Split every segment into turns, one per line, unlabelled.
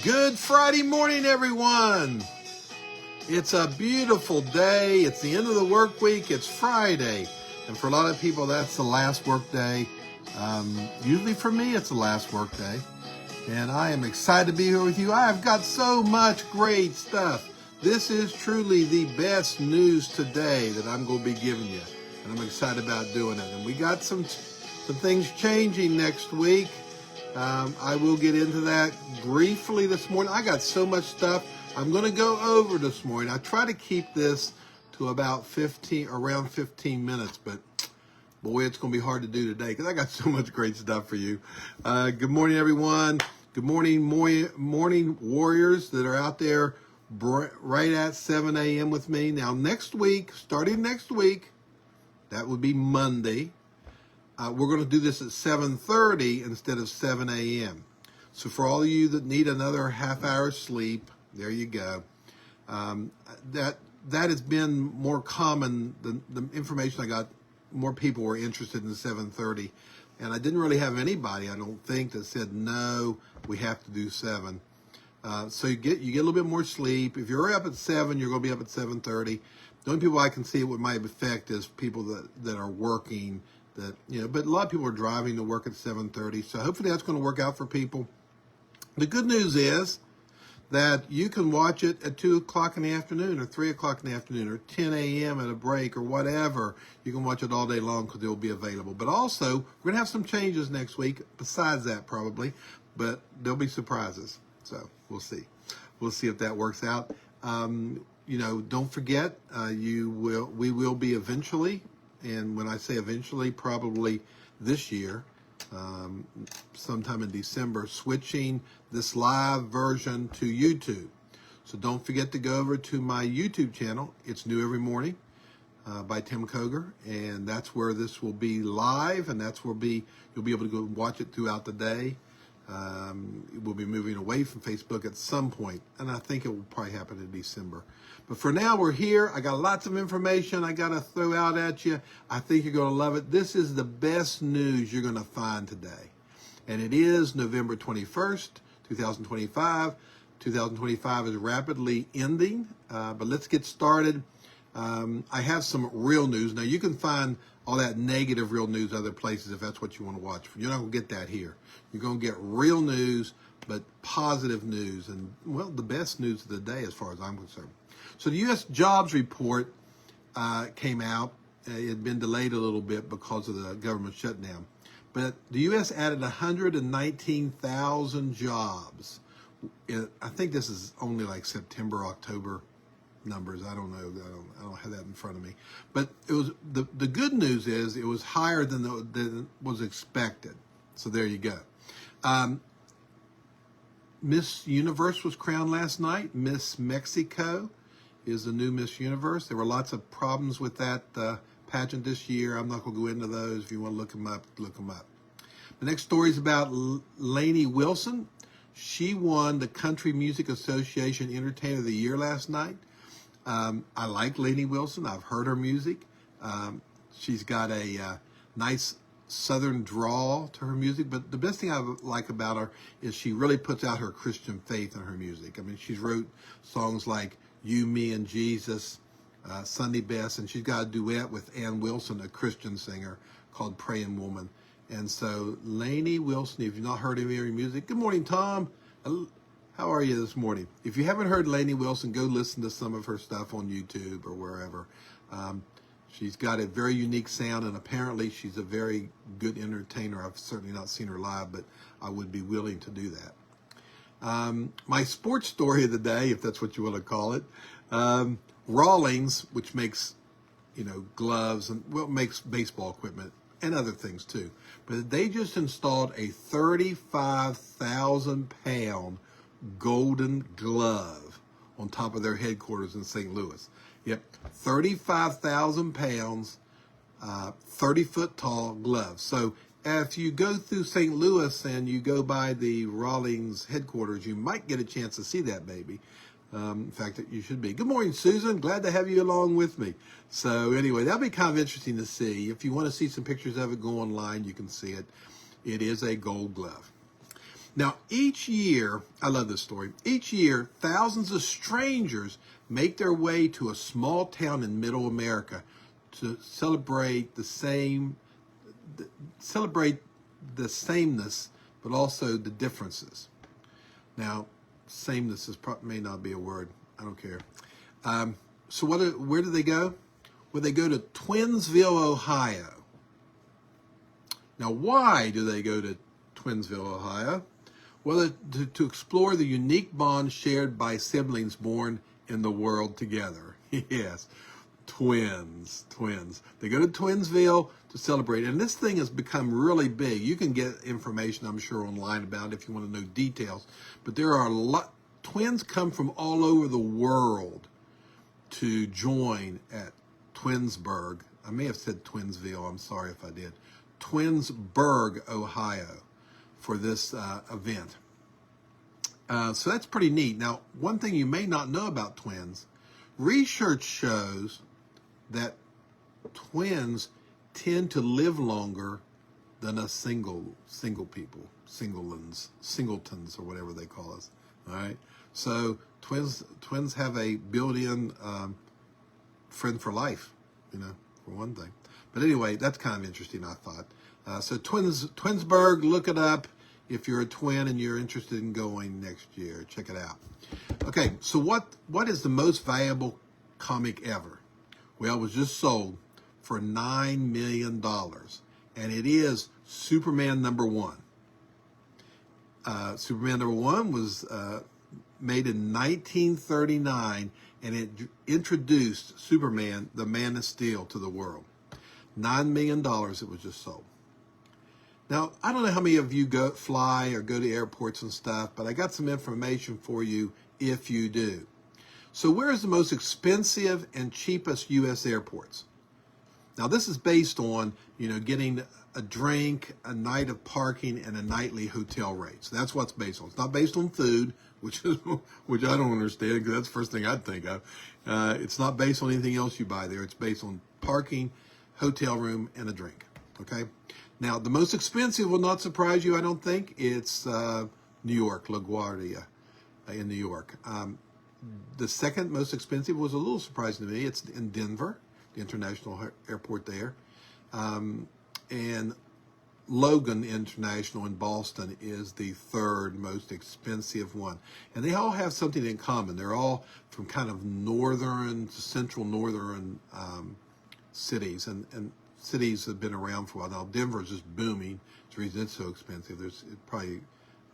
Good Friday morning, everyone. It's a beautiful day. It's the end of the work week. It's Friday. And for a lot of people, that's the last work day. Usually for me, it's the last work day. And I am excited to be here with you. I have got so much great stuff. This is truly the best news today that I'm going to be giving you. And I'm excited about doing it. And we got some things changing next week. I will get into that briefly this morning. I got so much stuff I'm going to go over this morning. I try to keep this to about around 15 minutes, but boy, it's going to be hard to do today because I got so much great stuff for you. Good morning, everyone. Good morning, morning warriors that are out there right at 7 a.m. with me. Now, starting next week, that would be Monday. We're going to do this at 7:30 instead of 7 a.m. So for all of you that need another half hour sleep, there you go. That has been more common. The information I got, more people were interested in 7:30, and I didn't really have anybody, I don't think, that said no, we have to do 7. So you get a little bit more sleep. If you're up at 7, you're going to be up at 7:30. The only people I can see it would might affect is people that are working. But a lot of people are driving to work at 7:30, so hopefully that's going to work out for people. The good news is that you can watch it at 2 o'clock in the afternoon or 3 o'clock in the afternoon or 10 a.m. at a break or whatever. You can watch it all day long because it will be available. But also, we're going to have some changes next week, besides that probably, but there'll be surprises. So we'll see. We'll see if that works out. Don't forget, we will be eventually, and when I say eventually, probably this year, sometime in December, switching this live version to YouTube. So don't forget to go over to my YouTube channel. It's New Every Morning by Tim Koger, and that's where this will be live, and that's where you'll be able to go watch it throughout the day. We'll be moving away from Facebook at some point, and I think it will probably happen in December. But for now, we're here. I got lots of information I got to throw out at you. I think you're going to love it. This is the best news you're going to find today. And it is November 21st, 2025. 2025 is rapidly ending, but let's get started. I have some real news. Now, you can find all that negative real news other places if that's what you want to watch. You're not going to get that here. You're going to get real news, but positive news, and, well, the best news of the day as far as I'm concerned. So the U.S. jobs report came out. It had been delayed a little bit because of the government shutdown. But the U.S. added 119,000 jobs. I think this is only like September, October numbers. I don't know. I don't have that in front of me. But it was the good news is it was higher than was expected. So there you go. Miss Universe was crowned last night. Miss Mexico is the new Miss Universe. There were lots of problems with that pageant this year. I'm not going to go into those. If you want to look them up, look them up. The next story is about Lainey Wilson. She won the Country Music Association Entertainer of the Year last night. I like Lainey Wilson. I've heard her music. She's got a nice Southern drawl to her music, but the best thing I like about her is she really puts out her Christian faith in her music. I mean, she's wrote songs like You, Me, and Jesus, Sunday Best, and she's got a duet with Ann Wilson, a Christian singer, called Praying Woman. And so Lainey Wilson, if you've not heard any of her music, good morning, Tom. How are you this morning? If you haven't heard Lainey Wilson, go listen to some of her stuff on YouTube or wherever. She's got a very unique sound, and apparently she's a very good entertainer. I've certainly not seen her live, but I would be willing to do that. My sports story of the day, if that's what you want to call it, Rawlings, which makes, gloves and makes baseball equipment and other things too, but they just installed a 35,000-pound golden glove on top of their headquarters in St. Louis. Yep, 35,000 pounds, 30-foot tall gloves. So if you go through St. Louis and you go by the Rawlings headquarters, you might get a chance to see that baby. In fact, you should be. Good morning, Susan. Glad to have you along with me. So anyway, that'll be kind of interesting to see. If you want to see some pictures of it, go online. You can see it. It is a gold glove. Now, each year, I love this story, each year, thousands of strangers make their way to a small town in middle America to celebrate celebrate the sameness, but also the differences. Now, sameness may not be a word. I don't care. So where do they go? Well, they go to Twinsville, Ohio. Now, why do they go to Twinsville, Ohio? Well, to explore the unique bond shared by siblings born in the world together. Yes, twins. They go to Twinsville to celebrate. And this thing has become really big. You can get information, I'm sure, online about it if you want to know details. But there are twins come from all over the world to join at Twinsburg. I may have said Twinsville. I'm sorry if I did. Twinsburg, Ohio, for this event. So that's pretty neat. Now, one thing you may not know about twins, research shows that twins tend to live longer than a singletons, or whatever they call us. All right. So twins have a built-in friend for life, for one thing. But anyway, that's kind of interesting, I thought. So Twinsburg, look it up if you're a twin and you're interested in going next year. Check it out. Okay, so what is the most valuable comic ever? Well, it was just sold for $9 million, and it is Superman #1. Superman #1 was made in 1939, and it introduced Superman, the Man of Steel, to the world. $9 million it was just sold. Now, I don't know how many of you fly or go to airports and stuff, but I got some information for you if you do. So where is the most expensive and cheapest U.S. airports? Now, this is based on, getting a drink, a night of parking, and a nightly hotel rate. So that's what it's based on. It's not based on food, which I don't understand, because that's the first thing I'd think of. It's not based on anything else you buy there. It's based on parking, hotel room, and a drink. Okay? Now, the most expensive will not surprise you, I don't think. It's New York, LaGuardia in New York. The second most expensive was a little surprising to me. It's in Denver, the international airport there. And Logan International in Boston is the third most expensive one. And they all have something in common. They're all from kind of northern to central northern cities. And cities have been around for a while. Now, Denver is just booming. It's the reason it's so expensive.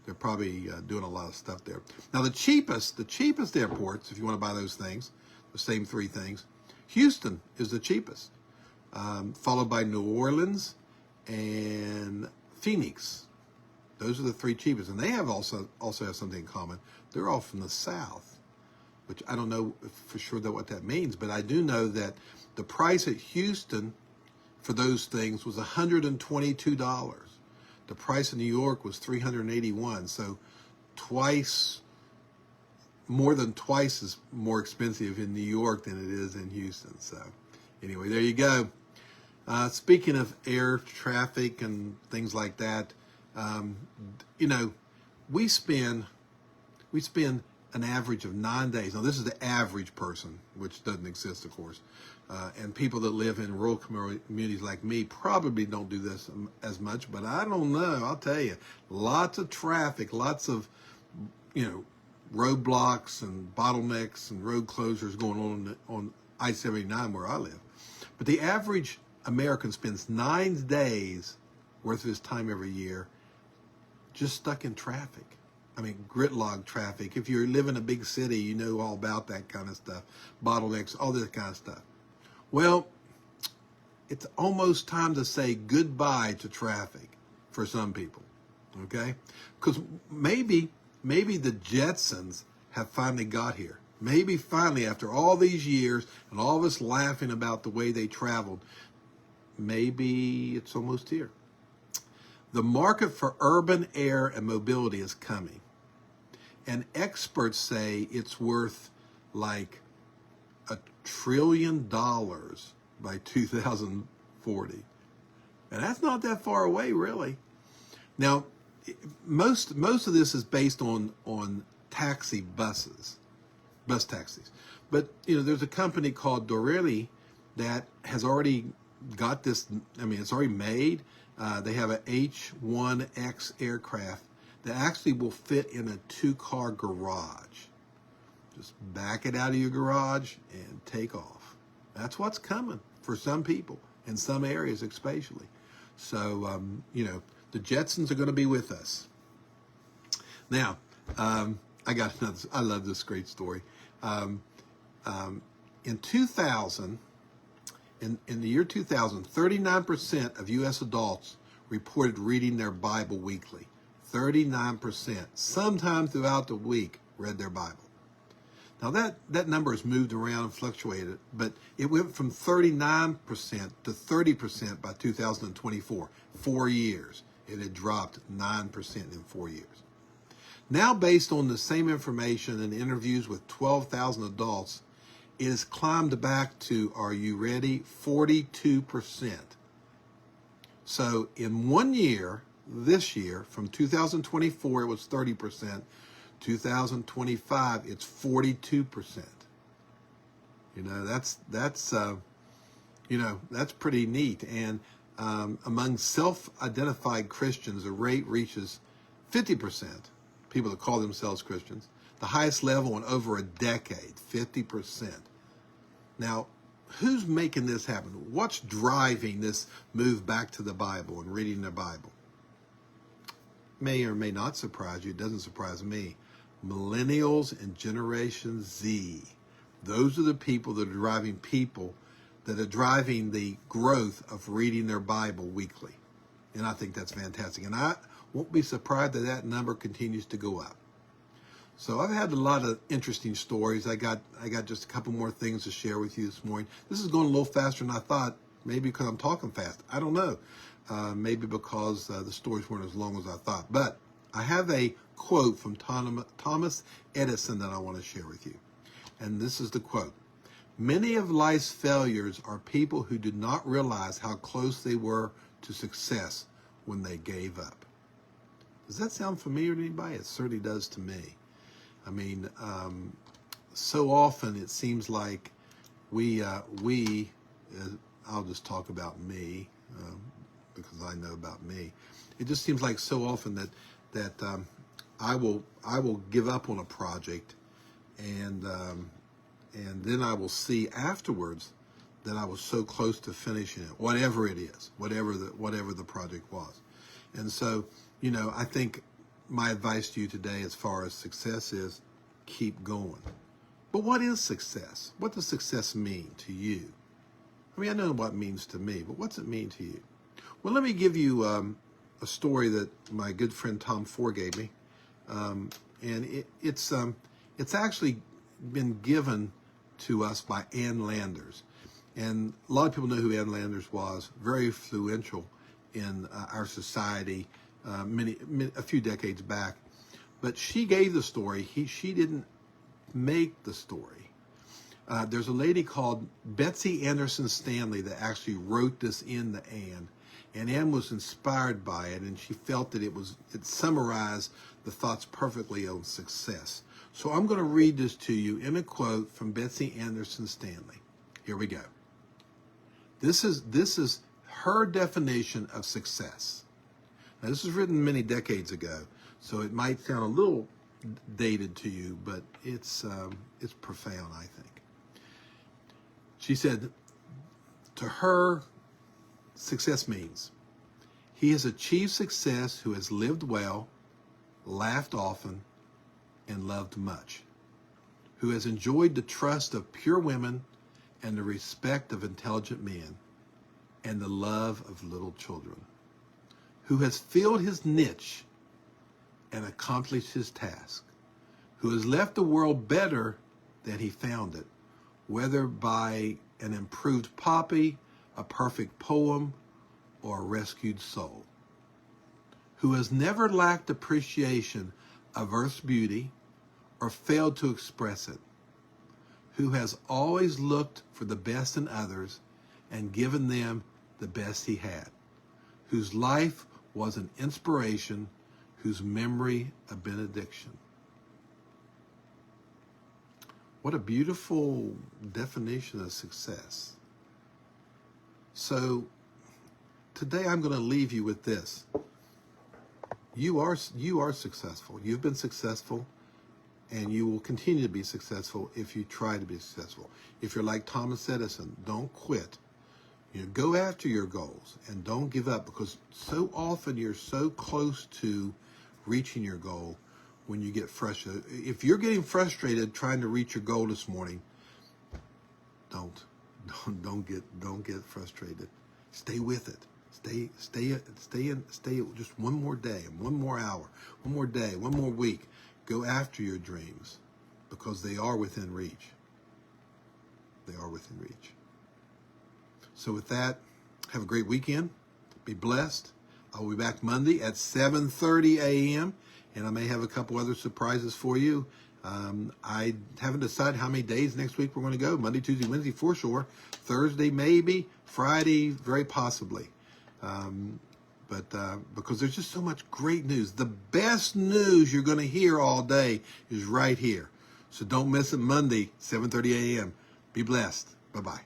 They're probably doing a lot of stuff there. Now, the cheapest airports, if you want to buy those things, the same three things, Houston is the cheapest, followed by New Orleans and Phoenix. Those are the three cheapest, and they also have something in common. They're all from the South, which I don't know for sure what that means, but I do know that the price at Houston for those things was $122. The price in New York was $381, so more than twice as more expensive in New York than it is in Houston. So anyway, there you go. Speaking of air traffic and things like that, we spend an average of 9 days. Now, this is the average person, which doesn't exist, of course. And people that live in rural communities like me probably don't do this as much, but I don't know. I'll tell you, lots of traffic, lots of, roadblocks and bottlenecks and road closures going on I-79 where I live. But the average American spends 9 days worth of his time every year just stuck in traffic. I mean, gridlock traffic. If you live in a big city, you know all about that kind of stuff. Bottlenecks, all this kind of stuff. Well, it's almost time to say goodbye to traffic for some people, okay? Because maybe the Jetsons have finally got here. Maybe finally, after all these years and all of us laughing about the way they traveled, maybe it's almost here. The market for urban air and mobility is coming. And experts say it's worth like $1 trillion by 2040. And that's not that far away, really. Now, most of this is based on taxi buses, bus taxis. But there's a company called Dorelli that has already got this. I mean, it's already made. They have an H-1X aircraft that actually will fit in a 2-car garage. Just back it out of your garage and take off. That's what's coming for some people in some areas, especially. So the Jetsons are going to be with us. Now, I got another. I love this great story. In 2000, in the year 2000, 39% of U.S. adults reported reading their Bible weekly. 39%, sometime throughout the week, read their Bible. Now that number has moved around and fluctuated, but it went from 39% to 30% by 2024. 4 years. It had dropped 9% in 4 years. Now, based on the same information and interviews with 12,000 adults, it has climbed back to, are you ready, 42%. So in 1 year, this year, from 2024, it was 30%. 2025, it's 42%. That's pretty neat. And among self-identified Christians, the rate reaches 50%. People that call themselves Christians, the highest level in over a decade, 50%. Now, who's making this happen? What's driving this move back to the Bible and reading the Bible? May or may not surprise you. It doesn't surprise me. Millennials and Generation Z. Those are the people that are driving the growth of reading their Bible weekly. And I think that's fantastic. And I won't be surprised that number continues to go up. So I've had a lot of interesting stories. I got just a couple more things to share with you this morning. This is going a little faster than I thought, maybe because I'm talking fast. I don't know. Maybe because the stories weren't as long as I thought. But I have a quote from Thomas Edison that I want to share with you. And this is the quote. Many of life's failures are people who did not realize how close they were to success when they gave up. Does that sound familiar to anybody? It certainly does to me. I mean, so often it seems like I'll just talk about me because I know about me. It just seems like so often that I will give up on a project and then I will see afterwards that I was so close to finishing it, whatever it is, whatever the project was. And so, I think my advice to you today as far as success is keep going. But what is success? What does success mean to you? I mean, I know what it means to me, but what's it mean to you? Well, let me give you a story that my good friend Tom Ford gave me. And it's actually been given to us by Ann Landers. And a lot of people know who Ann Landers was, very influential in our society a few decades back. But she gave the story. She didn't make the story. There's a lady called Betsy Anderson Stanley that actually wrote this in to Ann. And Ann was inspired by it, and she felt that it summarized the thoughts perfectly on success. So I'm going to read this to you in a quote from Betsy Anderson Stanley. Here we go. This is her definition of success. Now, this was written many decades ago, so it might sound a little dated to you, but it's profound, I think. She said, to her, success means he has achieved success who has lived well, laughed often, and loved much, who has enjoyed the trust of pure women and the respect of intelligent men and the love of little children, who has filled his niche and accomplished his task, who has left the world better than he found it, whether by an improved poppy, a perfect poem, or a rescued soul, who has never lacked appreciation of earth's beauty or failed to express it, who has always looked for the best in others and given them the best he had, whose life was an inspiration, whose memory a benediction. What a beautiful definition of success. So today I'm going to leave you with this. You are successful. You've been successful, and you will continue to be successful if you try to be successful. If you're like Thomas Edison, don't quit. Go after your goals and don't give up, because so often you're so close to reaching your goal when you get frustrated. If you're getting frustrated trying to reach your goal this morning, don't get frustrated. Stay with it. Stay just one more day, one more hour, one more day, one more week. Go after your dreams, because they are within reach. They are within reach. So with that, have a great weekend. Be blessed. I'll be back Monday at 7:30 a.m. and I may have a couple other surprises for you. I haven't decided how many days next week we're going to go. Monday, Tuesday, Wednesday for sure. Thursday maybe. Friday very possibly. Because there's just so much great news. The best news you're going to hear all day is right here. So don't miss it Monday, 7:30 a.m. Be blessed. Bye-bye.